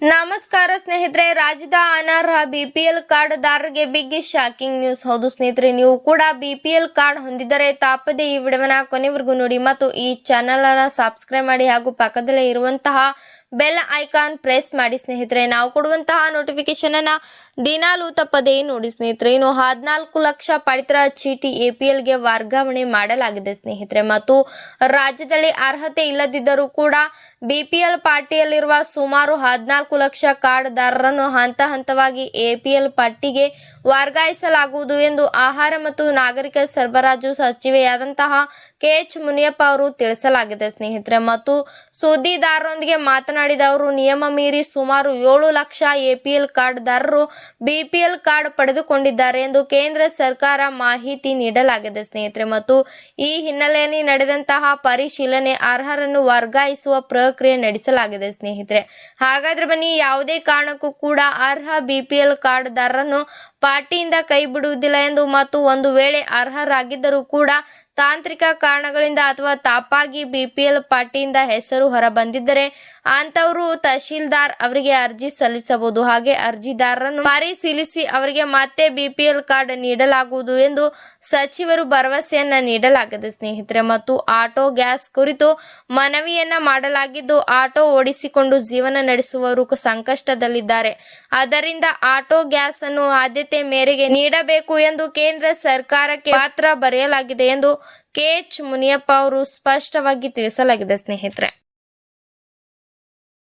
ನಮಸ್ಕಾರ ಸ್ನೇಹಿತರೆ, ರಾಜ್ಯದ ಅನರ್ಹ ಬಿಪಿಎಲ್ ಕಾರ್ಡ್ದಾರರಿಗೆ ಬಿಗ್ ಶಾಕಿಂಗ್ ನ್ಯೂಸ್. ಹೌದು ಸ್ನೇಹಿತರೆ, ನೀವು ಕೂಡ ಬಿಪಿಎಲ್ ಕಾರ್ಡ್ ಹೊಂದಿದ್ದರೆ ತಪ್ಪದೆ ಈ ವಿಡಿಯೋನ ಕೊನೆವರೆಗೂ ನೋಡಿ ಮತ್ತು ಈ ಚಾನೆಲ್ ಅನ್ನು ಸಬ್ಸ್ಕ್ರೈಬ್ ಮಾಡಿ ಹಾಗೂ ಪಕ್ಕದಲ್ಲೇ ಇರುವಂತಹ ಬೆಲ್ ಐಕಾನ್ ಪ್ರೆಸ್ ಮಾಡಿ ಸ್ನೇಹಿತರೆ. ನಾವು ಕೊಡುವಂತಹ ನೋಟಿಫಿಕೇಶನ್ ಅನ್ನ ದಿನಾಲೂ ತಪ್ಪದೇ ನೋಡಿ ಸ್ನೇಹಿತರೆ. ಇನ್ನು 14 ಲಕ್ಷ ಪಡಿತರ ಚೀಟಿ ಎಪಿಎಲ್ ಗೆ ವರ್ಗಾವಣೆ ಮಾಡಲಾಗಿದೆ ಸ್ನೇಹಿತರೆ. ಮತ್ತು ರಾಜ್ಯದಲ್ಲಿ ಅರ್ಹತೆ ಇಲ್ಲದಿದ್ದರೂ ಕೂಡ ಬಿಪಿಎಲ್ ಪಟ್ಟಿಯಲ್ಲಿರುವ ಸುಮಾರು 14 ಲಕ್ಷ ಕಾರ್ಡ್ದಾರರನ್ನು ಹಂತ ಹಂತವಾಗಿ ಎಪಿಎಲ್ ಪಟ್ಟಿಗೆ ವರ್ಗಾಯಿಸಲಾಗುವುದು ಎಂದು ಆಹಾರ ಮತ್ತು ನಾಗರಿಕ ಸರಬರಾಜು ಸಚಿವೆಯಾದಂತಹ KH ಮುನಿಯಪ್ಪ ಅವರು ತಿಳಿಸಲಾಗಿದೆ ಸ್ನೇಹಿತರೆ. ಮತ್ತು ಸುದ್ದಿದಾರರೊಂದಿಗೆ ಮಾತನಾಡಿದ ಅವರು, ನಿಯಮ ಮೀರಿ ಸುಮಾರು 7 ಲಕ್ಷ ಎಪಿಎಲ್ ಕಾರ್ಡ್ದಾರರು ಬಿಪಿಎಲ್ ಕಾರ್ಡ್ ಪಡೆದುಕೊಂಡಿದ್ದಾರೆ ಎಂದು ಕೇಂದ್ರ ಸರ್ಕಾರ ಮಾಹಿತಿ ನೀಡಲಾಗಿದೆ ಸ್ನೇಹಿತರೆ. ಮತ್ತು ಈ ಹಿನ್ನೆಲೆಯಲ್ಲಿ ನಡೆದಂತಹ ಪರಿಶೀಲನೆ ಅರ್ಹರನ್ನು ವರ್ಗಾಯಿಸುವ ಪ್ರಕ್ರಿಯೆ ನಡೆಸಲಾಗಿದೆ ಸ್ನೇಹಿತರೆ. ಹಾಗಾದ್ರೆ ಬನ್ನಿ, ಯಾವುದೇ ಕಾರಣಕ್ಕೂ ಕೂಡ ಅರ್ಹ ಬಿಪಿಎಲ್ ಕಾರ್ಡ್ದಾರರನ್ನು ಪಟ್ಟಿಯಿಂದ ಕೈ ಬಿಡುವುದಿಲ್ಲ ಎಂದು ಮತ್ತು ಒಂದು ವೇಳೆ ಅರ್ಹರಾಗಿದ್ದರೂ ಕೂಡ ತಾಂತ್ರಿಕ ಕಾರಣಗಳಿಂದ ಅಥವಾ ತಪ್ಪಾಗಿ ಬಿಪಿಎಲ್ ಪಟ್ಟಿಯಿಂದ ಹೆಸರು ಹೊರಬಂದಿದ್ದರೆ ಅಂತವರು ತಹಶೀಲ್ದಾರ್ ಅವರಿಗೆ ಅರ್ಜಿ ಸಲ್ಲಿಸಬಹುದು. ಹಾಗೆ ಅರ್ಜಿದಾರರನ್ನು ಪರಿಶೀಲಿಸಿ ಅವರಿಗೆ ಮತ್ತೆ ಬಿಪಿಎಲ್ ಕಾರ್ಡ್ ನೀಡಲಾಗುವುದು ಎಂದು ಸಚಿವರು ಭರವಸೆಯನ್ನ ನೀಡಲಾಗಿದೆ ಸ್ನೇಹಿತರೆ. ಮತ್ತು ಆಟೋ ಗ್ಯಾಸ್ ಕುರಿತು ಮನವಿಯನ್ನ ಮಾಡಲಾಗಿದ್ದು, ಆಟೋ ಓಡಿಸಿಕೊಂಡು ಜೀವನ ನಡೆಸುವವರು ಸಂಕಷ್ಟದಲ್ಲಿದ್ದಾರೆ. ಆದ್ದರಿಂದ ಆಟೋ ಗ್ಯಾಸ್ ಅನ್ನು ಆದ್ಯತೆ ಮೇರೆಗೆ ನೀಡಬೇಕು ಎಂದು ಕೇಂದ್ರ ಸರ್ಕಾರಕ್ಕೆ ಪತ್ರ ಬರೆಯಲಾಗಿದೆ ಎಂದು KH ಮುನಿಯಪ್ಪ ಅವರು ಸ್ಪಷ್ಟವಾಗಿ ತಿಳಿಸಲಾಗಿದೆ ಸ್ನೇಹಿತರೆ.